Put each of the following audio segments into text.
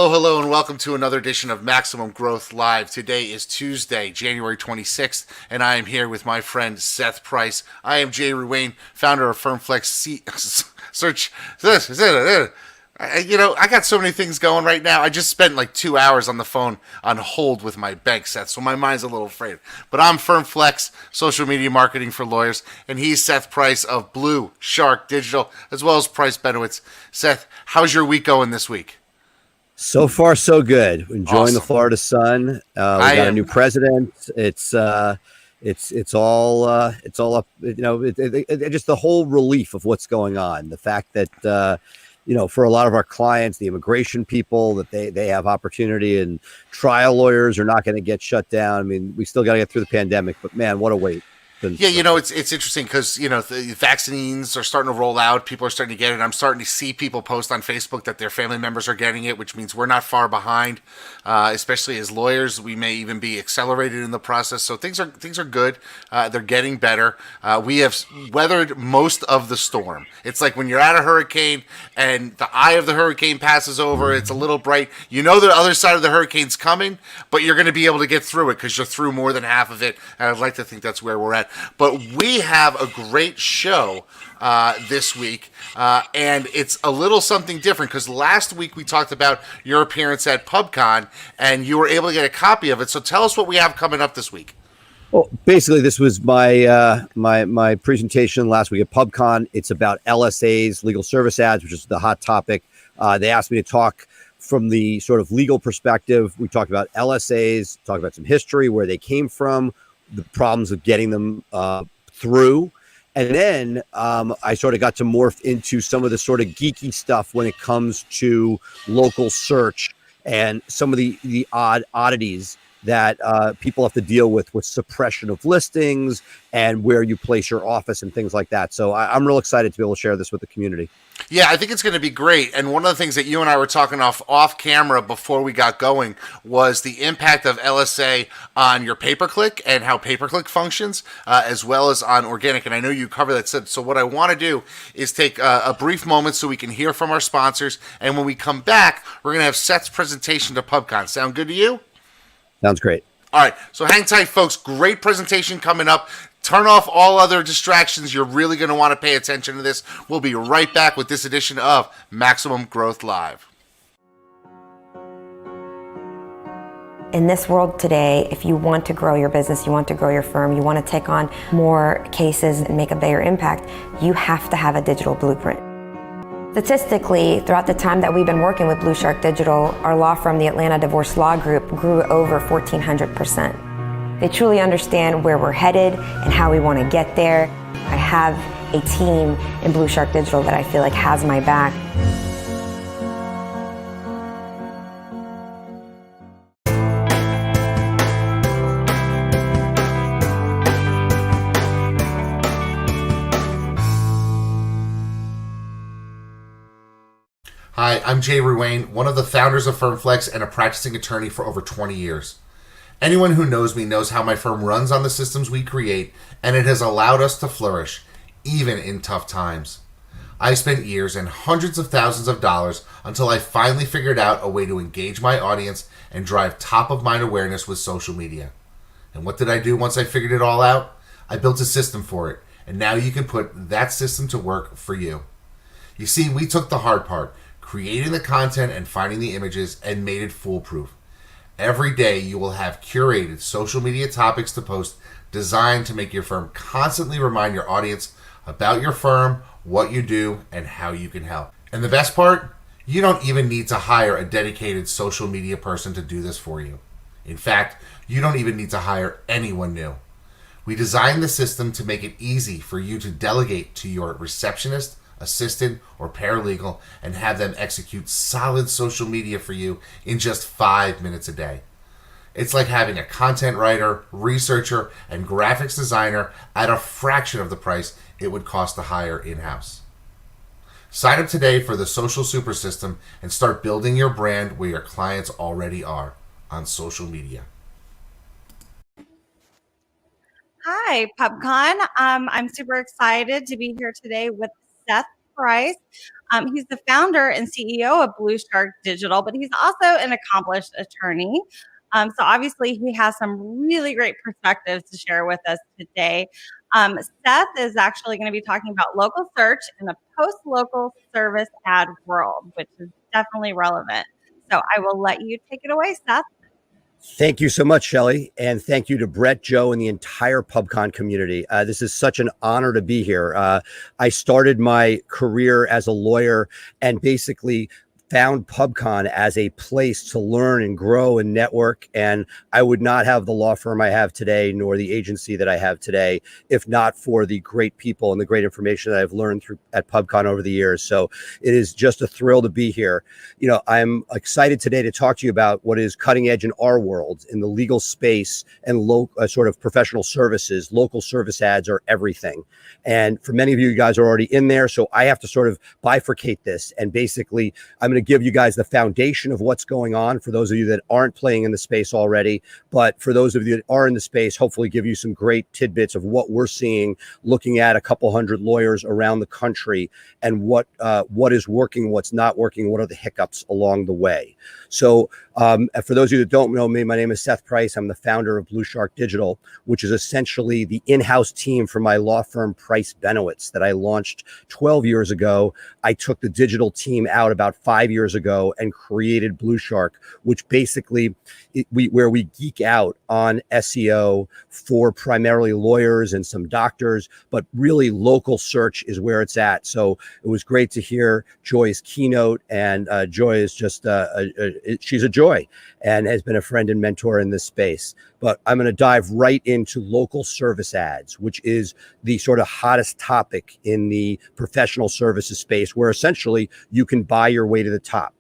Hello, hello, and welcome to another edition of Maximum Growth Live. Today is Tuesday, January 26th, and I am here with my friend Seth Price. I am Jay Ruane, founder of Search. I got so many things going right now. I just spent like 2 hours on the phone on hold with my bank, Seth, so my mind's a little afraid. But I'm FirmFlex, social media marketing for lawyers, and he's Seth Price of Blue Shark Digital, as well as Price Benowitz. Seth, how's your week going this week? So far, so good. Enjoying Awesome. the Florida sun. We got a new president. It's all up. Just the whole relief of what's going on. The fact that for a lot of our clients, the immigration people, that they have opportunity, and trial lawyers are not going to get shut down. I mean, we still got to get through the pandemic, but man, what a wait. Yeah, it's interesting because, the vaccines are starting to roll out. People are starting to get it. I'm starting to see people post on Facebook that their family members are getting it, which means we're not far behind, especially as lawyers. We may even be accelerated in the process. So things are good. They're getting better. We have weathered most of the storm. It's like when you're at a hurricane and the eye of the hurricane passes over, it's a little bright. You know the other side of the hurricane's coming, but you're going to be able to get through it because you're through more than half of it. And I'd like to think that's where we're at. But we have a great show this week, and it's a little something different because last week we talked about your appearance at PubCon, and you were able to get a copy of it. So tell us what we have coming up this week. Well, basically, this was my my presentation last week at PubCon. It's about LSAs, legal service ads, which is the hot topic. They asked me to talk from the sort of legal perspective. We talked about LSAs, talked about some history, where they came from, the problems of getting them through. And then I sort of got to morph into some of the sort of geeky stuff when it comes to local search and some of the oddities that people have to deal with suppression of listings and where you place your office and things like that. So I'm real excited to be able to share this with the community. Yeah, I think it's going to be great. And one of the things that you and I were talking off camera before we got going was the impact of LSA on your pay-per-click and how pay-per-click functions, as well as on organic. And I know you cover that. So what I want to do is take a brief moment so we can hear from our sponsors. And when we come back, we're going to have Seth's presentation to PubCon. Sound good to you? Sounds great. All right, so hang tight, folks. Great presentation coming up. Turn off all other distractions. You're really going to want to pay attention to this. We'll be right back with this edition of Maximum Growth Live. In this world today, if you want to grow your business, you want to grow your firm, you want to take on more cases and make a bigger impact, you have to have a digital blueprint. Statistically, throughout the time that we've been working with Blue Shark Digital, our law firm, the Atlanta Divorce Law Group, grew over 1,400%. They truly understand where we're headed and how we want to get there. I have a team in Blue Shark Digital that I feel like has my back. Hi, I'm Jay Ruane, one of the founders of FirmFlex and a practicing attorney for over 20 years. Anyone who knows me knows how my firm runs on the systems we create, and it has allowed us to flourish, even in tough times. I spent years and hundreds of thousands of dollars until I finally figured out a way to engage my audience and drive top-of-mind awareness with social media. And what did I do once I figured it all out? I built a system for it, and now you can put that system to work for you. You see, we took the hard part, creating the content and finding the images, and made it foolproof. Every day you will have curated social media topics to post designed to make your firm constantly remind your audience about your firm, what you do, and how you can help. And the best part? You don't even need to hire a dedicated social media person to do this for you. In fact, you don't even need to hire anyone new. We designed the system to make it easy for you to delegate to your receptionist, assistant, or paralegal and have them execute solid social media for you in just 5 minutes a day. It's like having a content writer, researcher, and graphics designer at a fraction of the price it would cost to hire in-house. Sign up today for the Social Super System and start building your brand where your clients already are, on social media. Hi, PubCon. I'm super excited to be here today with Seth Price. He's the founder and CEO of Blue Shark Digital, but he's also an accomplished attorney. So obviously he has some really great perspectives to share with us today. Seth is actually going to be talking about local search in the post-local service ad world, which is definitely relevant. So I will let you take it away, Seth. Thank you so much, Shelley. And thank you to Brett, Joe, and the entire PubCon community. This is such an honor to be here. I started my career as a lawyer and basically found PubCon as a place to learn and grow and network. And I would not have the law firm I have today, nor the agency that I have today, if not for the great people and the great information that I've learned through at PubCon over the years. So it is just a thrill to be here. You know, I'm excited today to talk to you about what is cutting edge in our world, in the legal space and sort of professional services. Local service ads are everything. And for many of you guys are already in there. So I have to sort of bifurcate this. And basically, I'm going to give you guys the foundation of what's going on for those of you that aren't playing in the space already. But for those of you that are in the space, hopefully give you some great tidbits of what we're seeing, looking at a couple hundred lawyers around the country and what is working, what's not working, what are the hiccups along the way. So for those of you that don't know me, my name is Seth Price. I'm the founder of Blue Shark Digital, which is essentially the in-house team for my law firm Price Benowitz that I launched 12 years ago. I took the digital team out about 5 years ago and created Blue Shark, which basically where we geek out on SEO for primarily lawyers and some doctors, but really local search is where it's at. So it was great to hear Joy's keynote, and Joy is just she's a joy and has been a friend and mentor in this space. But I'm going to dive right into local service ads, which is the sort of hottest topic in the professional services space, where essentially you can buy your way to the top.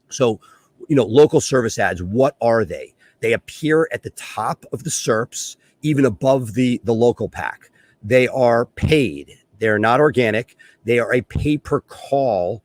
So, you know, local service ads, what are they? They appear at the top of the SERPs, even above the local pack. They are paid. They're not organic. They are a pay-per-call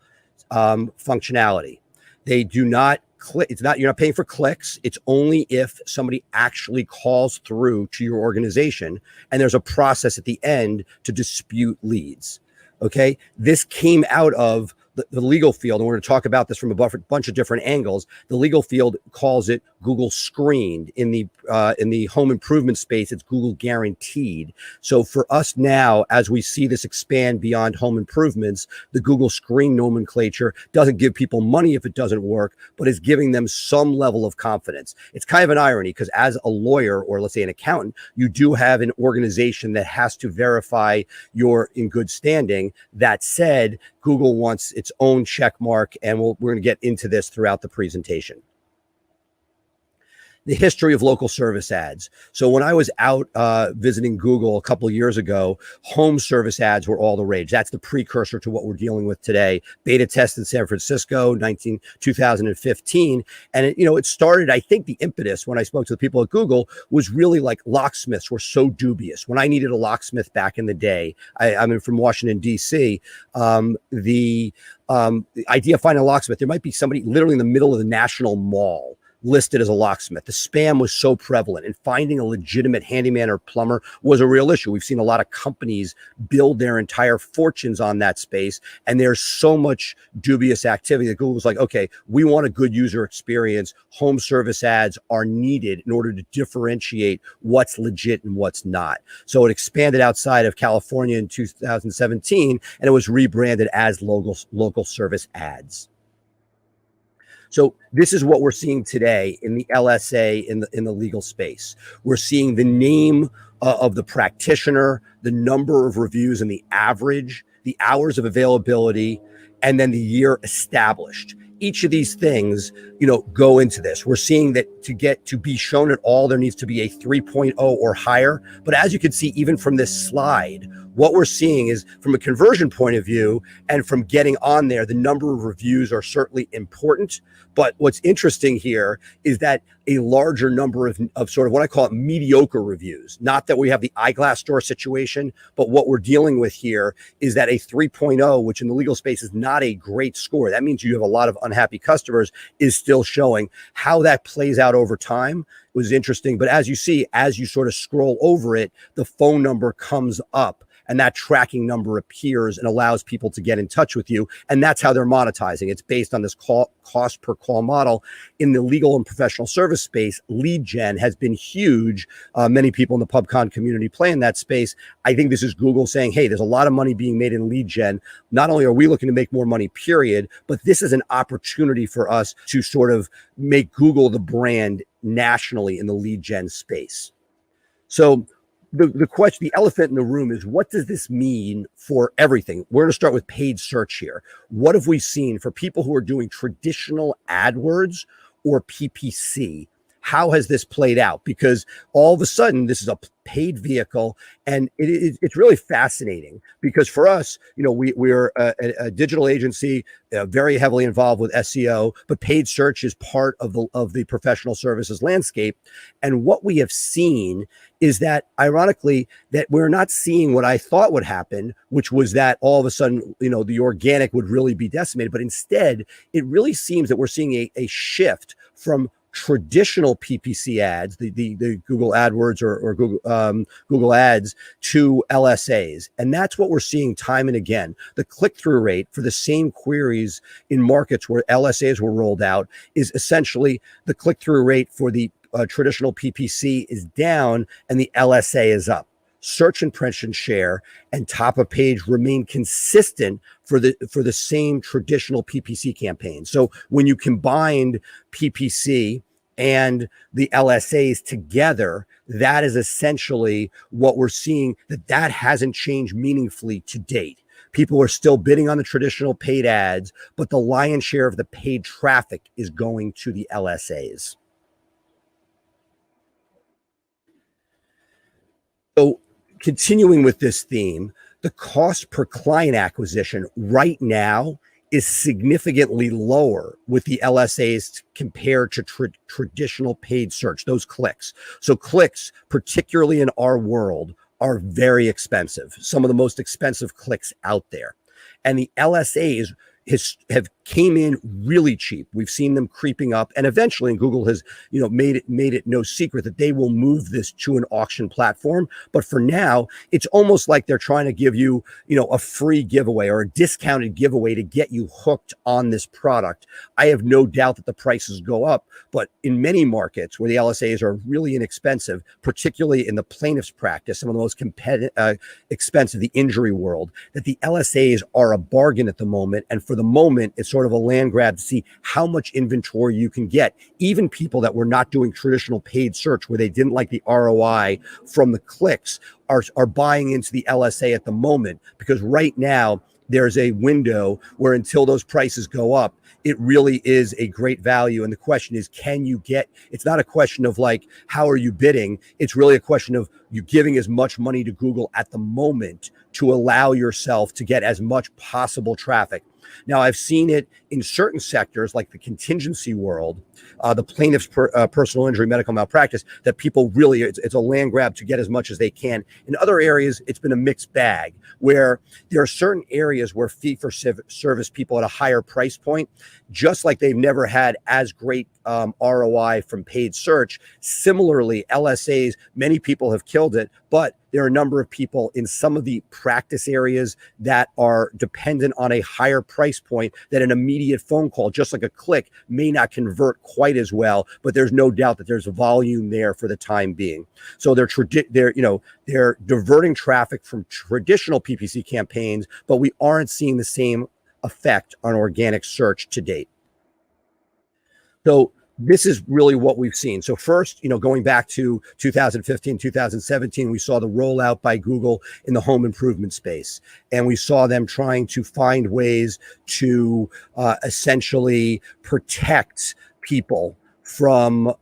functionality. They do not click. You're not paying for clicks. It's only if somebody actually calls through to your organization, and there's a process at the end to dispute leads. Okay. This came out of the legal field, and we're going to talk about this from a bunch of different angles. The legal field calls it Google screened. In the home improvement space, it's Google guaranteed. So for us now, as we see this expand beyond home improvements, the Google screen nomenclature doesn't give people money if it doesn't work, but is giving them some level of confidence. It's kind of an irony because as a lawyer, or let's say an accountant, you do have an organization that has to verify you're in good standing. That said, Google wants its own check mark, and we're going to get into this throughout the presentation. The history of local service ads. So when I was out visiting Google a couple of years ago, home service ads were all the rage. That's the precursor to what we're dealing with today. Beta test in San Francisco, 2015. And it started, I think the impetus when I spoke to the people at Google was really like locksmiths were so dubious. When I needed a locksmith back in the day, I'm from Washington, D.C., the idea of finding a locksmith, there might be somebody literally in the middle of the National Mall listed as a locksmith. The spam was so prevalent, and finding a legitimate handyman or plumber was a real issue. We've seen a lot of companies build their entire fortunes on that space, and there's so much dubious activity that Google was like, okay, we want a good user experience. Home service ads are needed in order to differentiate what's legit and what's not. So it expanded outside of California in 2017, and it was rebranded as local service ads. So this is what we're seeing today in the LSA, in the legal space. We're seeing the name of the practitioner, the number of reviews and the average, the hours of availability, and then the year established. Each of these things, go into this. We're seeing that to be shown at all, there needs to be a 3.0 or higher. But as you can see, even from this slide, what we're seeing is from a conversion point of view and from getting on there, the number of reviews are certainly important. But what's interesting here is that a larger number of sort of what I call it mediocre reviews, not that we have the eyeglass store situation, but what we're dealing with here is that a 3.0, which in the legal space is not a great score. That means you have a lot of unhappy customers, is still showing. How that plays out over time was interesting. But as you see, as you sort of scroll over it, the phone number comes up and that tracking number appears and allows people to get in touch with you. And that's how they're monetizing. It's based on this cost per call model. In the legal and professional service space, lead gen has been huge. Many people in the PubCon community play in that space. I think this is Google saying, hey, there's a lot of money being made in lead gen. Not only are we looking to make more money, period, but this is an opportunity for us to sort of make Google the brand nationally in the lead gen space. So the question, the elephant in the room is, what does this mean for everything? We're going to start with paid search here. What have we seen for people who are doing traditional AdWords or PPC? How has this played out? Because all of a sudden, this is a paid vehicle, and it's really fascinating. Because for us, we're a digital agency, very heavily involved with SEO, but paid search is part of the professional services landscape. And what we have seen is that, ironically, that we're not seeing what I thought would happen, which was that all of a sudden, the organic would really be decimated. But instead, it really seems that we're seeing a shift from traditional PPC ads, the Google AdWords or Google Ads, to LSAs. And that's what we're seeing time and again. The click-through rate for the same queries in markets where LSAs were rolled out is essentially the click-through rate for the traditional PPC is down and the LSA is up. Search impression share and top of page remain consistent for the same traditional PPC campaign. So when you combined PPC and the LSAs together, that is essentially what we're seeing, that hasn't changed meaningfully to date. People are still bidding on the traditional paid ads, but the lion's share of the paid traffic is going to the LSAs. So continuing with this theme, the cost per client acquisition right now is significantly lower with the LSAs compared to traditional paid search, those clicks. So clicks, particularly in our world, are very expensive, some of the most expensive clicks out there. And the LSAs have came in really cheap. We've seen them creeping up, and eventually, and Google has made it no secret that they will move this to an auction platform. But for now, it's almost like they're trying to give you a free giveaway or a discounted giveaway to get you hooked on this product. I have no doubt that the prices go up, but in many markets where the LSAs are really inexpensive, particularly in the plaintiff's practice, some of the most expensive, the injury world, that the LSAs are a bargain at the moment. And for the moment, it's sort of a land grab to see how much inventory you can get. Even people that were not doing traditional paid search, where they didn't like the ROI from the clicks, are buying into the LSA at the moment, because right now there's a window where until those prices go up, it really is a great value. And the question is, can you get, it's not a question of like, how are you bidding? It's really a question of you giving as much money to Google at the moment to allow yourself to get as much possible traffic. Now, I've seen it in certain sectors like the contingency world, the plaintiff's personal injury, medical malpractice, that people really, it's a land grab to get as much as they can. In other areas, it's been a mixed bag, where there are certain areas where fee-for-service people at a higher price point, just like they've never had as great ROI from paid search. Similarly, LSAs, many people have killed it, but there are a number of people in some of the practice areas that are dependent on a higher price point, that an immediate phone call, just like a click, may not convert quite as well, but there's no doubt that there's volume there for the time being. So they're diverting traffic from traditional PPC campaigns, but we aren't seeing the same effect on organic search to date. So this is really what we've seen. So first, going back to 2015, 2017, we saw the rollout by Google in the home improvement space. And we saw them trying to find ways to essentially protect people from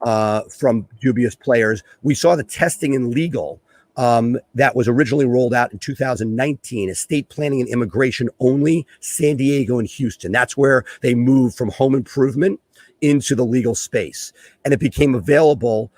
dubious players. We saw the testing in legal that was originally rolled out in 2019, estate planning and immigration only, San Diego and Houston. That's where they moved from home improvement into the legal space. And it became available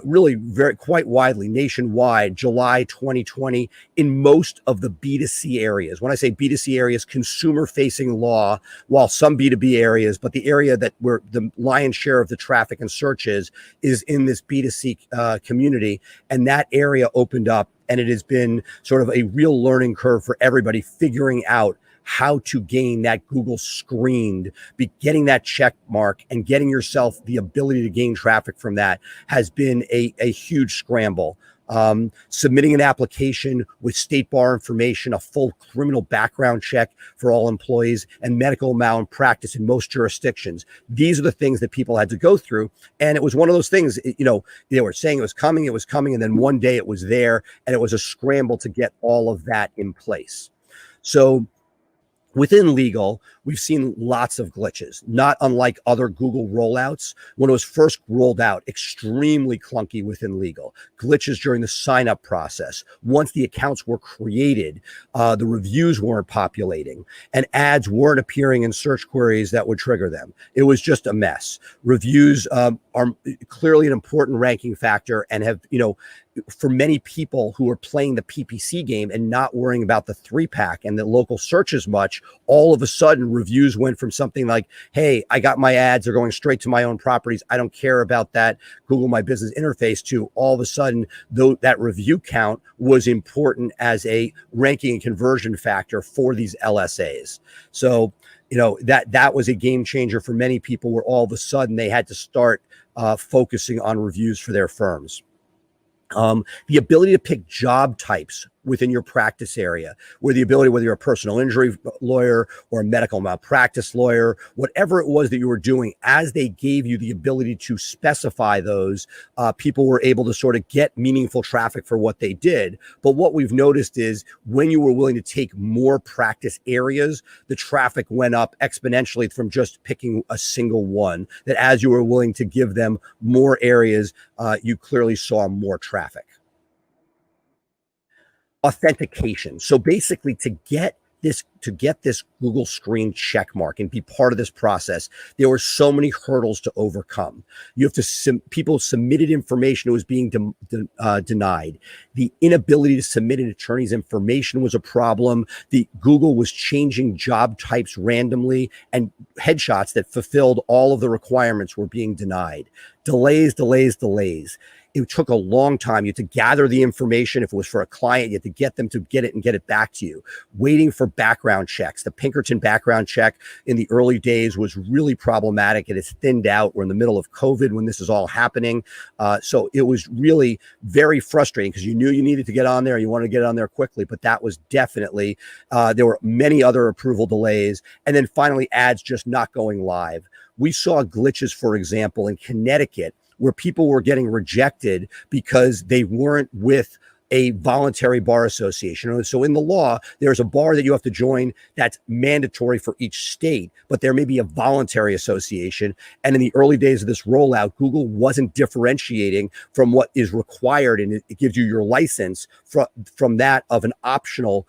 really quite widely nationwide, July 2020, in most of the B2C areas. When I say B2C areas, consumer facing law, while some B2B areas, but the area that where the lion's share of the traffic and search is in this B2C community. And that area opened up. and it has been sort of a real learning curve for everybody figuring out how to gain that Google screened, getting that check mark and getting yourself the ability to gain traffic from that has been a huge scramble. Submitting an application with state bar information, a full criminal background check for all employees, and medical malpractice in most jurisdictions. These are the things that people had to go through. And it was one of those things, they were saying it was coming, and then one day it was there, and it was a scramble to get all of that in place. So within legal, we've seen lots of glitches, not unlike other Google rollouts. When it was first rolled out, extremely clunky within legal. Glitches during the sign-up process. Once the accounts were created, the reviews weren't populating, and ads weren't appearing in search queries that would trigger them. It was just a mess. Reviews are clearly an important ranking factor and have, for many people who are playing the PPC game and not worrying about the 3-pack and the local search as much, all of a sudden reviews went from something like, hey, I got my ads, they're going straight to my own properties, I don't care about that Google My Business interface, to all of a sudden, though that review count was important as a ranking and conversion factor for these LSAs. So, that was a game changer for many people, where all of a sudden they had to start focusing on reviews for their firms. The ability to pick job types within your practice area, whether you're a personal injury lawyer or a medical malpractice lawyer, whatever it was that you were doing, as they gave you the ability to specify those, people were able to sort of get meaningful traffic for what they did. But what we've noticed is when you were willing to take more practice areas, the traffic went up exponentially from just picking a single one, that as you were willing to give them more areas, you clearly saw more traffic. Authentication. So basically, to get this Google screen check mark and be part of this process, there were so many hurdles to overcome. You have to people submitted information that was being denied. The inability to submit an attorney's information was a problem. The Google was changing job types randomly, and headshots that fulfilled all of the requirements were being denied. Delays. It took a long time. You had to gather the information. If it was for a client, you had to get them to get it and get it back to you. Waiting for background checks. The Pinkerton background check in the early days was really problematic. It has thinned out. We're in the middle of COVID when this is all happening. So it was really very frustrating, because you knew you needed to get on there. You wanted to get on there quickly, but that was definitely, there were many other approval delays. And then finally, ads just not going live. We saw glitches, for example, in Connecticut, where people were getting rejected because they weren't with a voluntary bar association. So in the law, there's a bar that you have to join that's mandatory for each state, but there may be a voluntary association. And in the early days of this rollout, Google wasn't differentiating from what is required, and it gives you your license from that of an optional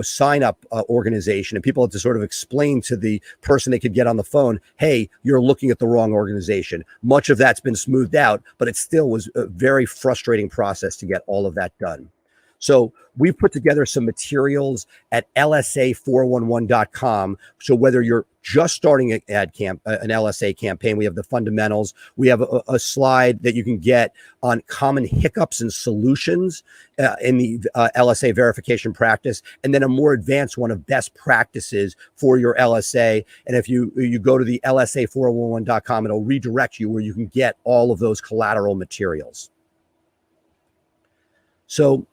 sign up organization. And people had to sort of explain to the person they could get on the phone, hey, you're looking at the wrong organization. Much of that's been smoothed out, but it still was a very frustrating process to get all of that done. So we've put together some materials at LSA411.com. So whether you're just starting an LSA campaign, we have the fundamentals. We have a slide that you can get on common hiccups and solutions in the LSA verification practice, and then a more advanced one of best practices for your LSA. And if you go to the LSA411.com, it'll redirect you where you can get all of those collateral materials. So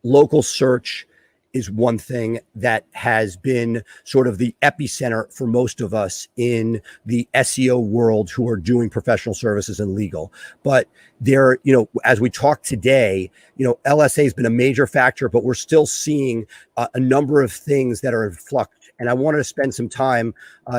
local search is one thing that has been sort of the epicenter for most of us in the SEO world who are doing professional services and legal. But there, as we talk today, LSA has been a major factor, but we're still seeing a number of things that are in flux. And I wanted to spend some time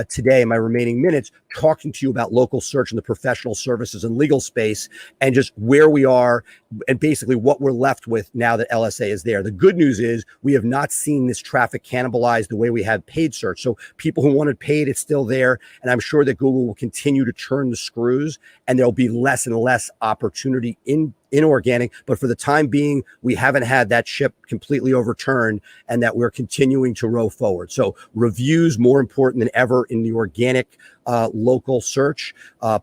today, in my remaining minutes, talking to you about local search in the professional services and legal space, and just where we are and basically what we're left with now that LSA is there. The good news is we have not seen this traffic cannibalize the way we have paid search. So people who wanted paid, it's still there. And I'm sure that Google will continue to turn the screws, and there'll be less and less opportunity opportunity in organic, but for the time being, we haven't had that ship completely overturned, and that we're continuing to row forward. So reviews more important than ever in the organic local search,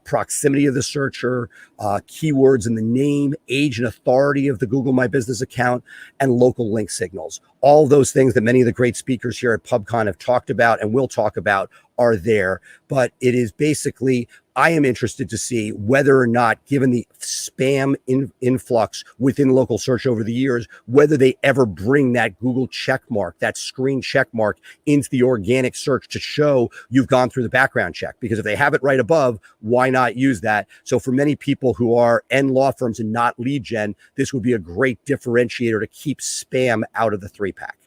proximity of the searcher, keywords in the name, age and authority of the Google My Business account, and local link signals. All those things that many of the great speakers here at PubCon have talked about and will talk about are there. But it is basically, I am interested to see whether or not, given the spam influx within local search over the years, whether they ever bring that Google check mark, that screen check mark, into the organic search to show you've gone through the background check. Because if they have it right above, why not use that? So for many people who are law firms and not lead gen, this would be a great differentiator to keep spam out of the 3-pack.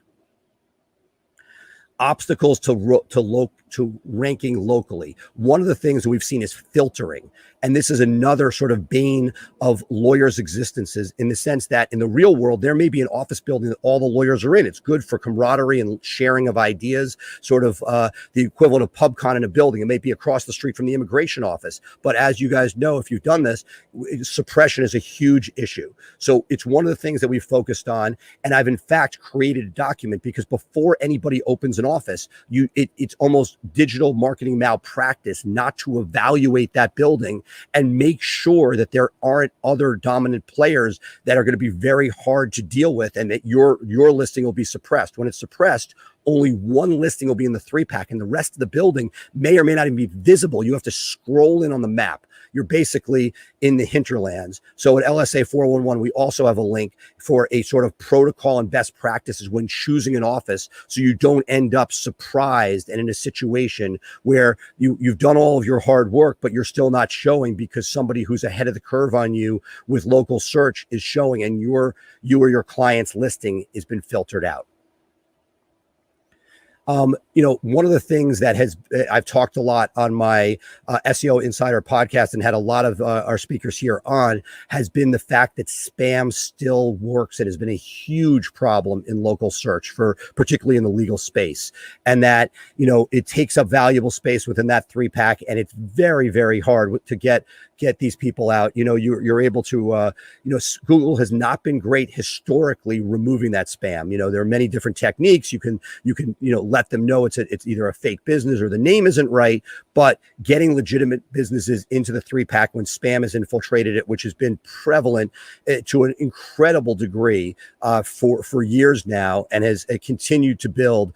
Obstacles to ranking locally. One of the things that we've seen is filtering. And this is another sort of bane of lawyers' existences, in the sense that in the real world, there may be an office building that all the lawyers are in. It's good for camaraderie and sharing of ideas, sort of the equivalent of PubCon in a building. It may be across the street from the immigration office. But as you guys know, if you've done this, suppression is a huge issue. So it's one of the things that we've focused on. And I've in fact created a document, because before anybody opens an office, it's almost digital marketing malpractice not to evaluate that building and make sure that there aren't other dominant players that are going to be very hard to deal with, and that your listing will be suppressed. When it's suppressed, only one listing will be in the 3-pack, and the rest of the building may or may not even be visible. You have to scroll in on the map. You're basically in the hinterlands. So at LSA 411, we also have a link for a sort of protocol and best practices when choosing an office, so you don't end up surprised and in a situation where you've done all of your hard work, but you're still not showing because somebody who's ahead of the curve on you with local search is showing, and you or your client's listing has been filtered out. One of the things that I've talked a lot on my SEO Insider podcast, and had a lot of our speakers here on, has been the fact that spam still works and has been a huge problem in local search, particularly in the legal space. And that, it takes up valuable space within that 3-pack, and it's very, very hard to get these people out. You're able to, Google has not been great historically removing that spam. There are many different techniques. You can let them know it's either a fake business or the name isn't right, but getting legitimate businesses into the 3-pack when spam has infiltrated it, which has been prevalent to an incredible degree for years now, and has continued to build,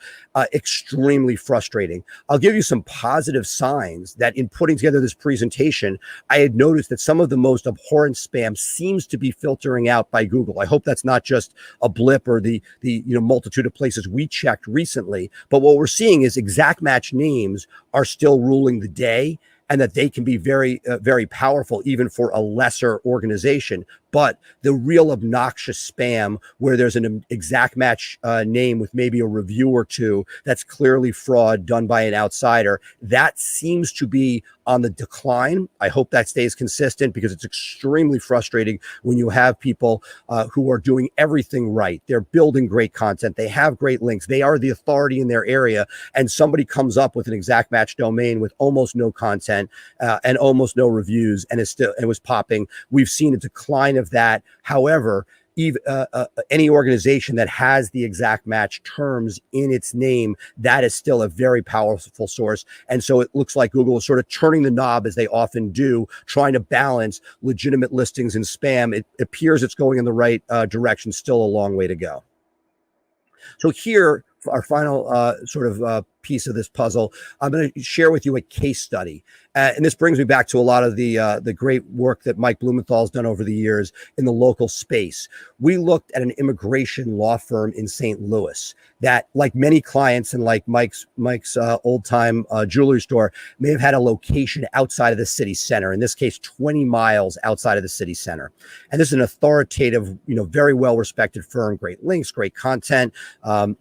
extremely frustrating. I'll give you some positive signs that in putting together this presentation, I had noticed that some of the most abhorrent spam seems to be filtering out by Google. I hope that's not just a blip or the multitude of places we checked recently, but what we're seeing is exact match names are still ruling the day, and that they can be very, very powerful even for a lesser organization. But the real obnoxious spam, where there's an exact match name with maybe a review or two that's clearly fraud done by an outsider, that seems to be on the decline. I hope that stays consistent, because it's extremely frustrating when you have people who are doing everything right. They're building great content. They have great links. They are the authority in their area. And somebody comes up with an exact match domain with almost no content and almost no reviews, and it was popping. We've seen a decline of that. However, even any organization that has the exact match terms in its name, that is still a very powerful source. And so it looks like Google is sort of turning the knob, as they often do, trying to balance legitimate listings and spam. It appears it's going in the right direction. Still a long way to go. So here, our final piece of this puzzle, I'm going to share with you a case study. And this brings me back to a lot of the great work that Mike Blumenthal's done over the years in the local space. We looked at an immigration law firm in St. Louis that, like many clients and like Mike's old time jewelry store, may have had a location outside of the city center, in this case 20 miles outside of the city center. And this is an authoritative, very well respected firm, great links, great content,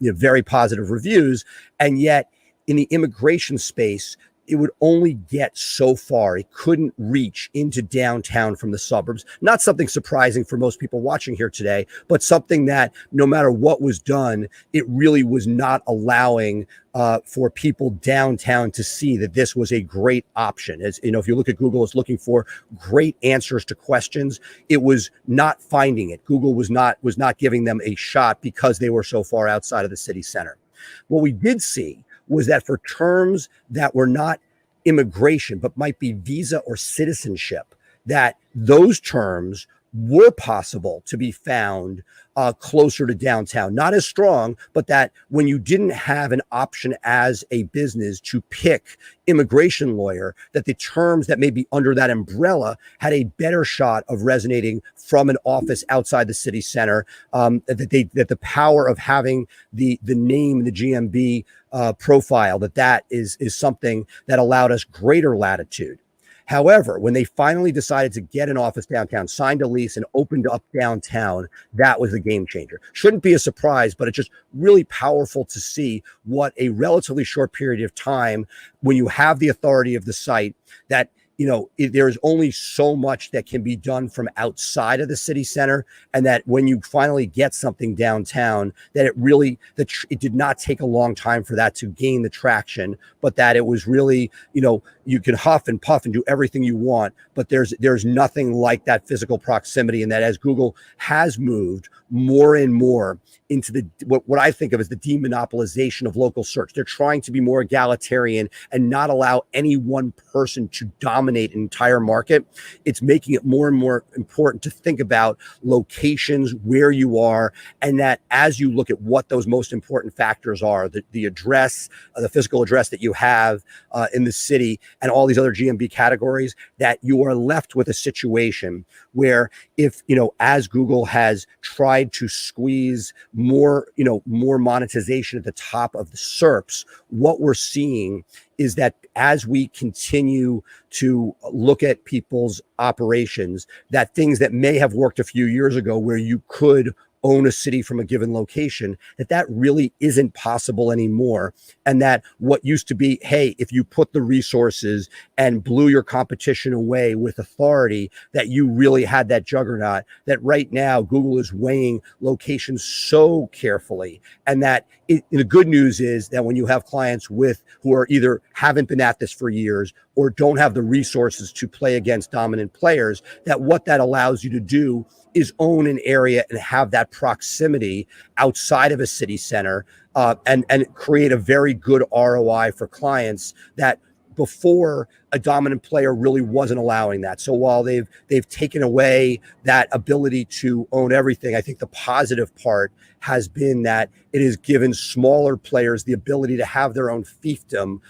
very positive reviews. And yet in the immigration space, it would only get so far. It couldn't reach into downtown from the suburbs. Not something surprising for most people watching here today, but something that no matter what was done, it really was not allowing for people downtown to see that this was a great option. As you know, if you look at Google, it's looking for great answers to questions. It was not finding it. Google was not giving them a shot because they were so far outside of the city center. What we did see was that for terms that were not immigration, but might be visa or citizenship, that those terms were possible to be found closer to downtown. Not as strong, but that when you didn't have an option as a business to pick immigration lawyer, that the terms that may be under that umbrella had a better shot of resonating from an office outside the city center. That the power of having the name, the GMB profile, that is something that allowed us greater latitude. However, when they finally decided to get an office downtown, signed a lease, and opened up downtown, that was the game changer. Shouldn't be a surprise, but it's just really powerful to see what a relatively short period of time, when you have the authority of the site, that there's only so much that can be done from outside of the city center, and that when you finally get something downtown, that it did not take a long time for that to gain the traction, but that it was really, you can huff and puff and do everything you want, but there's nothing like that physical proximity. And that as Google has moved more and more into what I think of as the demonopolization of local search, they're trying to be more egalitarian and not allow any one person to dominate an entire market. It's making it more and more important to think about locations, where you are, and that as you look at what those most important factors are, the address, the physical address that you have in the city, and all these other GMB categories, that you are left with a situation where if, as Google has tried to squeeze more monetization at the top of the SERPs, what we're seeing is that as we continue to look at people's operations, that things that may have worked a few years ago, where you could own a city from a given location, that really isn't possible anymore. And that what used to be, hey, if you put the resources and blew your competition away with authority, that you really had that juggernaut, that right now Google is weighing locations so carefully. And that the good news is that when you have clients who are either haven't been at this for years or don't have the resources to play against dominant players, that what that allows you to do is own an area and have that proximity outside of a city center, and create a very good ROI for clients that before a dominant player really wasn't allowing that. So while they've taken away that ability to own everything, I think the positive part has been that it has given smaller players the ability to have their own fiefdom,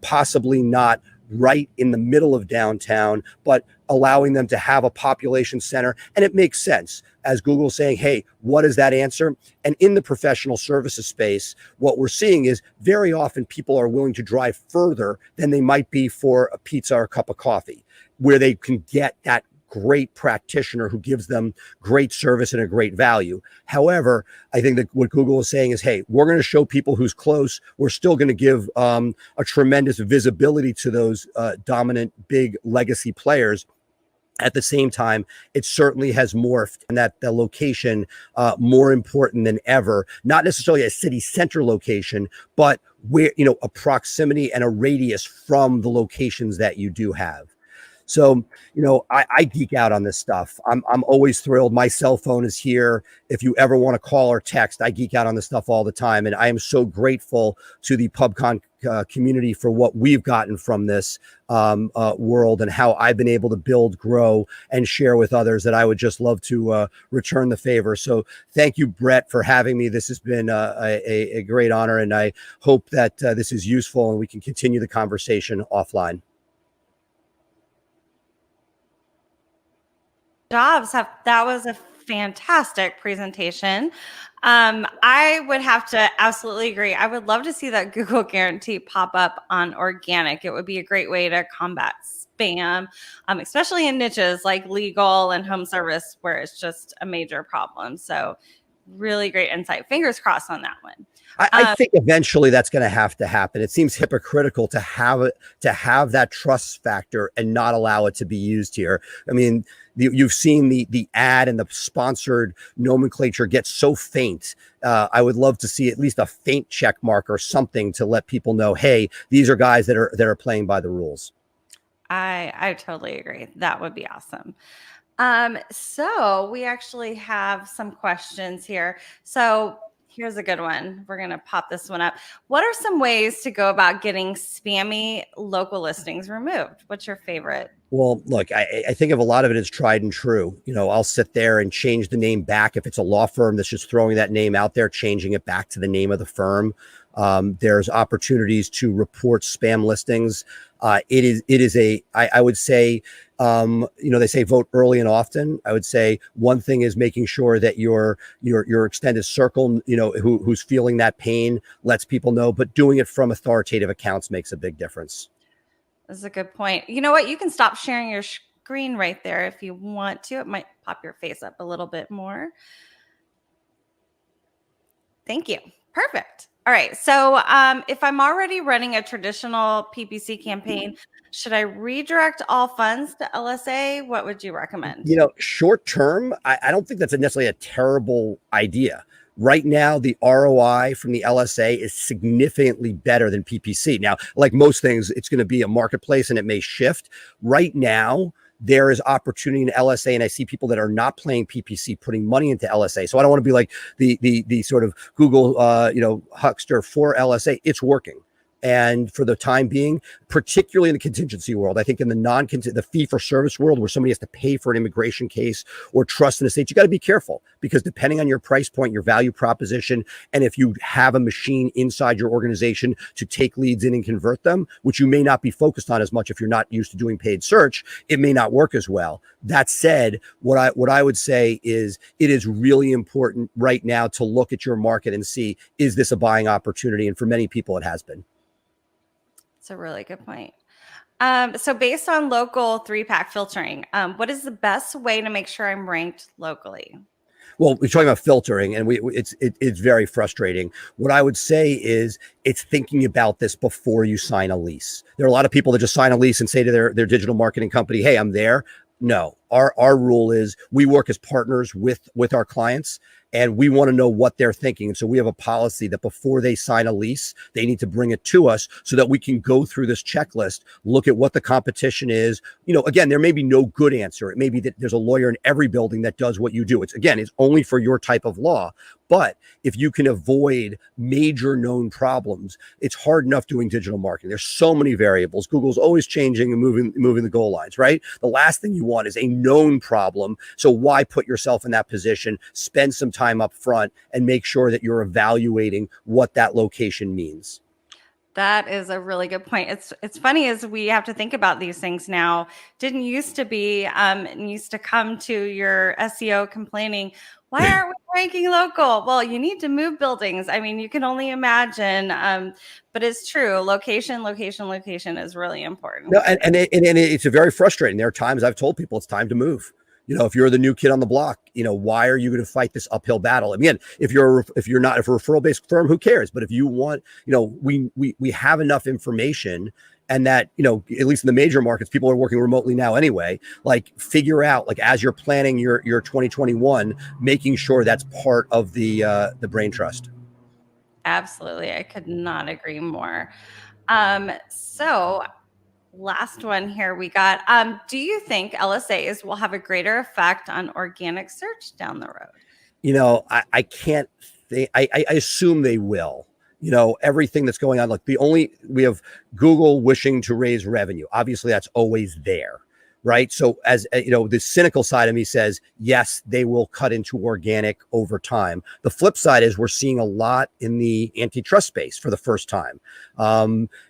possibly not right in the middle of downtown, but allowing them to have a population center. And it makes sense as Google saying, hey, what is that answer? And in the professional services space, what we're seeing is very often people are willing to drive further than they might be for a pizza or a cup of coffee, where they can get that great practitioner who gives them great service and a great value. However, I think that what Google is saying is, hey, we're going to show people who's close. We're still going to give a tremendous visibility to those dominant big legacy players. At the same time, it certainly has morphed, and that the location more important than ever, not necessarily a city center location, but where, a proximity and a radius from the locations that you do have. So, I geek out on this stuff. I'm always thrilled. My cell phone is here. If you ever want to call or text, I geek out on this stuff all the time. And I am so grateful to the PubCon community for what we've gotten from this world, and how I've been able to build, grow, and share with others, that I would just love to return the favor. So thank you, Brett, for having me. This has been a great honor, and I hope that this is useful and we can continue the conversation offline. That was a fantastic presentation. I would have to absolutely agree. I would love to see that Google guarantee pop up on organic. It would be a great way to combat spam, especially in niches like legal and home service, where it's just a major problem. So really great insight. Fingers crossed on that one. I think eventually that's going to happen. It seems hypocritical to have that trust factor and not allow it to be used here. I mean, you've seen the ad and the sponsored nomenclature get so faint. I would love to see at least a faint check mark or something to let people know, hey, these are guys that are playing by the rules. I totally agree. That would be awesome. So we actually have some questions here. So here's a good one. We're going to pop this one up. What are some ways to go about getting spammy local listings removed? What's your favorite? Well, look, I think of a lot of it as tried and true. I'll sit there and change the name back. If it's a law firm that's just throwing that name out there, changing it back to the name of the firm. There's opportunities to report spam listings. I would say, they say vote early and often. I would say one thing is making sure that your extended circle, who's feeling that pain, lets people know, but doing it from authoritative accounts makes a big difference. That's a good point. You know what? You can stop sharing your screen right there if you want to. It might pop your face up a little bit more. Thank you. Perfect. All right. So if I'm already running a traditional PPC campaign, should I redirect all funds to LSA? What would you recommend? Short term, I don't think that's necessarily a terrible idea. Right now, the ROI from the LSA is significantly better than PPC. Now, like most things, it's going to be a marketplace and it may shift. Right now, there is opportunity in LSA, and I see people that are not playing PPC putting money into LSA. So I don't want to be like the sort of Google huckster for LSA. It's working. And for the time being, particularly in the contingency world, I think in the fee-for-service world where somebody has to pay for an immigration case or trust in a state, you got to be careful because depending on your price point, your value proposition, and if you have a machine inside your organization to take leads in and convert them, which you may not be focused on as much if you're not used to doing paid search, it may not work as well. That said, what I would say is it is really important right now to look at your market and see, is this a buying opportunity? And for many people, it has been. That's a really good point. So based on local 3-pack filtering, what is the best way to make sure I'm ranked locally? Well, we're talking about filtering, and it's very frustrating. What I would say is it's thinking about this before you sign a lease. There are a lot of people that just sign a lease and say to their digital marketing company, hey, I'm there. No, our rule is we work as partners with our clients, and we want to know what they're thinking. And so we have a policy that before they sign a lease, they need to bring it to us so that we can go through this checklist, look at what the competition is. Again, there may be no good answer. It may be that there's a lawyer in every building that does what you do. It's only for your type of law. But if you can avoid major known problems, it's hard enough doing digital marketing. There's so many variables. Google's always changing and moving the goal lines, right? The last thing you want is a known problem. So why put yourself in that position? Spend some time up front and make sure that you're evaluating what that location means. That is a really good point. It's funny as we have to think about these things now. Didn't used to be, used to come to your SEO complaining, why aren't we ranking local? Well, you need to move buildings. I mean, you can only imagine, but it's true. Location is really important. No, and it's very frustrating. There are times I've told people it's time to move. If you're the new kid on the block, why are you going to fight this uphill battle? Again, if you're not a referral-based firm, who cares? But if you want, we have enough information, and that, at least in the major markets, people are working remotely now anyway, like figure out, like as you're planning your 2021, making sure that's part of the brain trust. Absolutely. I could not agree more. So last one here we got, do you think LSAs will have a greater effect on organic search down the road? I can't think, I assume they will. Everything that's going on, like we have Google wishing to raise revenue. Obviously that's always there, right? So as the cynical side of me says, yes, they will cut into organic over time. The flip side is we're seeing a lot in the antitrust space for the first time.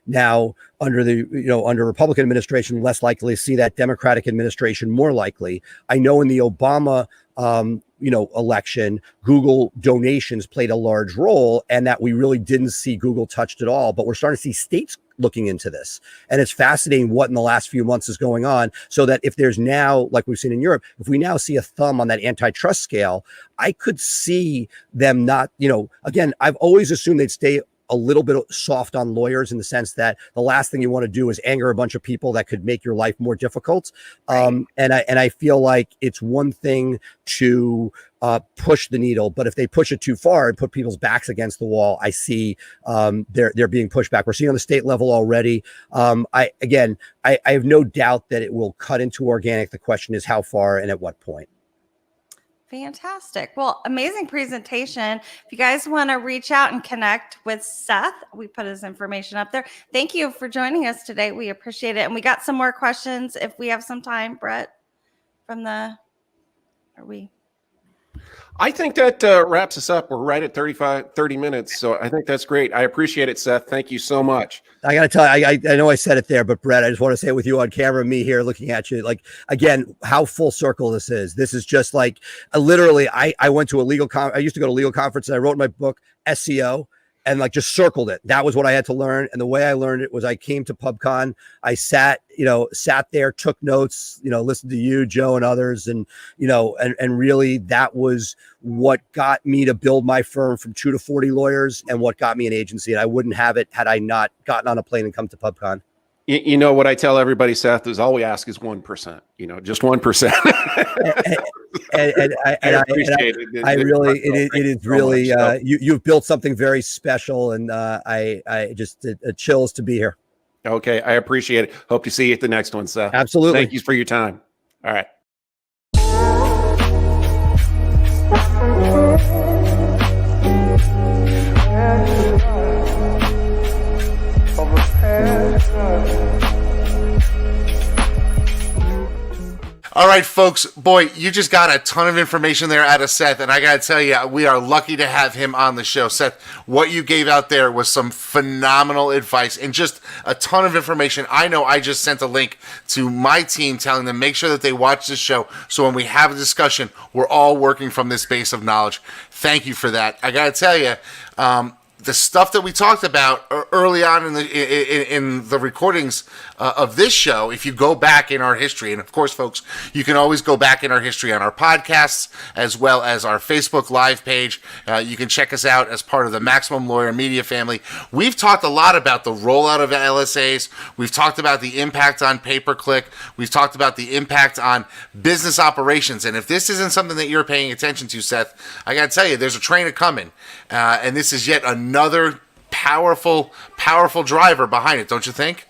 Now under Republican administration, less likely to see that. Democratic administration, more likely. I know in the Obama election, Google donations played a large role, and that we really didn't see Google touched at all. But we're starting to see states looking into this. And it's fascinating what in the last few months is going on, so that if there's now, like we've seen in Europe, if we now see a thumb on that antitrust scale, I could see them not, again, I've always assumed they'd stay a little bit soft on lawyers, in the sense that the last thing you want to do is anger a bunch of people that could make your life more difficult. And I feel like it's one thing to push the needle, but if they push it too far and put people's backs against the wall, I see they're being pushed back. We're seeing on the state level already. I have no doubt that it will cut into organic. The question is how far and at what point. Fantastic. Well, amazing presentation. If you guys want to reach out and connect with Seth, we put his information up there. Thank you for joining us today. We appreciate it. And we got some more questions if we have some time, Brett, I think that wraps us up. We're right at 30 minutes. So I think that's great. I appreciate it, Seth. Thank you so much. I got to tell you, I know I said it there, but Brett, I just want to say it with you on camera, me here looking at you, like, again, how full circle this is. This is just like, literally, I went to a legal I used to go to legal conference, and I wrote in my book SEO, and like just circled it. That was what I had to learn. And the way I learned it was I came to PubCon. I sat there, took notes, listened to you, Joe, and others. And, and really that was what got me to build my firm from 2 to 40 lawyers, and what got me an agency. And I wouldn't have it had I not gotten on a plane and come to PubCon. What I tell everybody, Seth, is all we ask is 1%, just 1%. It is really, you've built something very special, and I just chills to be here. Okay. I appreciate it. Hope to see you at the next one, Seth. Absolutely. Thank you for your time. All right. All right, folks. Boy, you just got a ton of information there out of Seth, and I got to tell you, we are lucky to have him on the show. Seth, what you gave out there was some phenomenal advice and just a ton of information. I know I just sent a link to my team telling them make sure that they watch this show, so when we have a discussion, we're all working from this base of knowledge. Thank you for that. I got to tell you, the stuff that we talked about early on in the recordings of this show, if you go back in our history, and of course, folks, you can always go back in our history on our podcasts as well as our Facebook Live page. You can check us out as part of the Maximum Lawyer Media family. We've talked a lot about the rollout of LSAs. We've talked about the impact on pay-per-click. We've talked about the impact on business operations. And if this isn't something that you're paying attention to, Seth, I got to tell you, there's a train coming. And this is yet another powerful driver behind it, don't you think?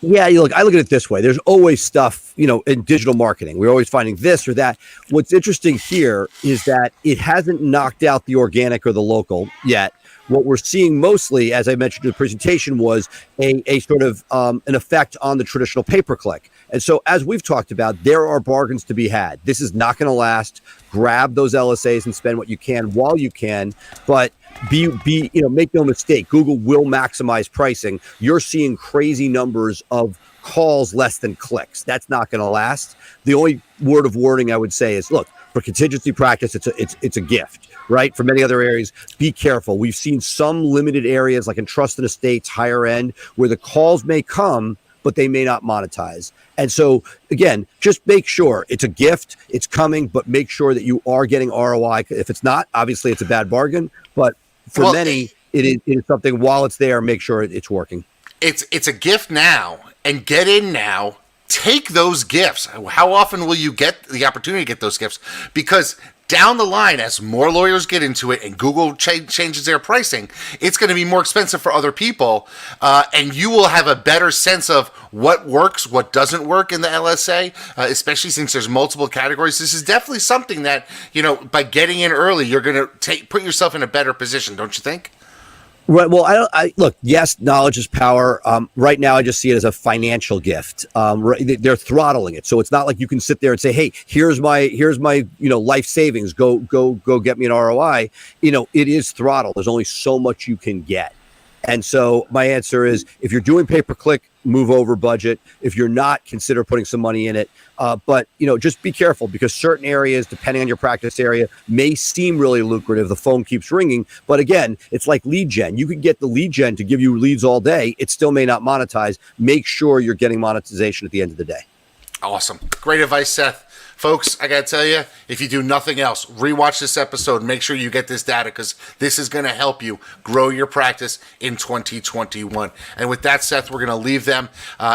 Yeah, I look at it this way. There's always stuff, in digital marketing. We're always finding this or that. What's interesting here is that it hasn't knocked out the organic or the local yet. What we're seeing mostly, as I mentioned in the presentation, was a sort of an effect on the traditional pay-per-click. And so, as we've talked about, there are bargains to be had. This is not going to last. Grab those LSAs and spend what you can while you can, but make no mistake, Google will maximize pricing. You're seeing crazy numbers of calls less than clicks. That's not going to last. The only word of warning I would say is, look, for contingency practice, it's a gift, right? For many other areas, be careful. We've seen some limited areas like in trust and estates, higher end, where the calls may come, but they may not monetize. And so, again, just make sure it's a gift, it's coming, but make sure that you are getting ROI. If it's not, obviously it's a bad bargain, but for many, it is something, while it's there, make sure it's working. It's a gift now, and get in now. Take those gifts. How often will you get the opportunity to get those gifts? Because down the line, as more lawyers get into it and Google changes their pricing, it's going to be more expensive for other people, and you will have a better sense of what works, what doesn't work in the LSA, especially since there's multiple categories. This is definitely something that, by getting in early, you're going to put yourself in a better position, don't you think? Right. Well, look, yes, knowledge is power. Right now, I just see it as a financial gift. They're throttling it. So it's not like you can sit there and say, hey, here's my life savings. Go get me an ROI. It is throttled. There's only so much you can get. And so my answer is, if you're doing pay-per-click, move over budget. If you're not, consider putting some money in it. But, just be careful, because certain areas, depending on your practice area, may seem really lucrative. The phone keeps ringing. But again, it's like lead gen. You could get the lead gen to give you leads all day. It still may not monetize. Make sure you're getting monetization at the end of the day. Awesome. Great advice, Seth. Folks, I got to tell you, if you do nothing else, rewatch this episode. Make sure you get this data, because this is going to help you grow your practice in 2021. And with that, Seth, we're going to leave them.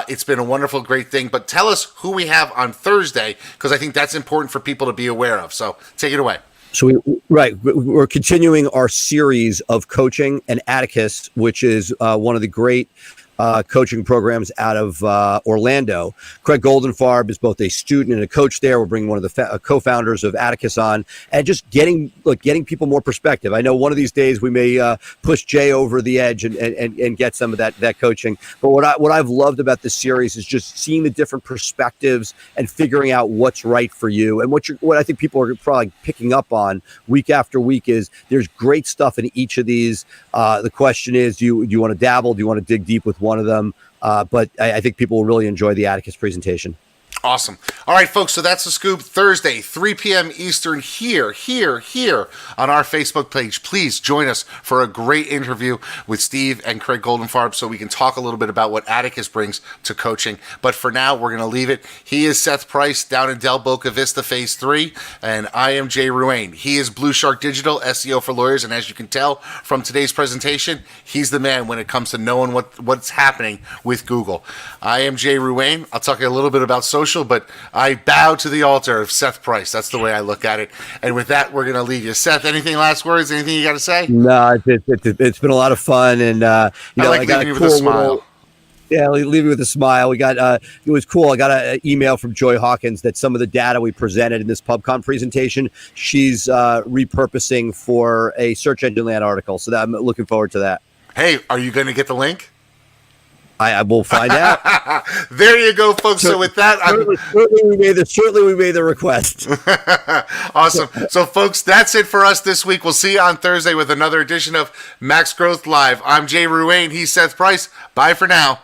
It's been a wonderful, great thing. But tell us who we have on Thursday, because I think that's important for people to be aware of. So take it away. So we're continuing our series of coaching and Atticus, which is one of the great coaching programs out of Orlando. Craig Goldenfarb is both a student and a coach there. We're bringing one of the co-founders of Atticus on, and just getting people more perspective. I know one of these days we may push Jay over the edge and get some of that coaching. But what I've loved about this series is just seeing the different perspectives and figuring out what's right for you. And what I think people are probably picking up on week after week is there's great stuff in each of these. The question is, do you want to dabble? Do you want to dig deep with one of them? But I think people will really enjoy the Atticus presentation. Awesome. All right, folks, so that's the scoop. Thursday, 3 p.m. Eastern, here on our Facebook page. Please join us for a great interview with Steve and Craig Goldenfarb, so we can talk a little bit about what Atticus brings to coaching. But for now, we're going to leave it. He is Seth Price down in Del Boca Vista Phase 3, and I am Jay Ruane. He is Blue Shark Digital, SEO for lawyers, and as you can tell from today's presentation, he's the man when it comes to knowing what's happening with Google. I am Jay Ruane. I'll talk a little bit about social, but I bow to the altar of Seth Price. That's the way I look at it. And with that, we're going to leave you. Seth, anything last words? Anything you got to say? No, it's been a lot of fun, and I like leaving you with a smile. Leave you with a smile. We got it was cool. I got an email from Joy Hawkins that some of the data we presented in this PubCon presentation, she's repurposing for a Search Engine Land article. So I'm looking forward to that. Hey, are you going to get the link? I will find out. There you go, folks. So with that, certainly we made the request. Awesome. So, folks, that's it for us this week. We'll see you on Thursday with another edition of Max Growth Live. I'm Jay Ruane. He's Seth Price. Bye for now.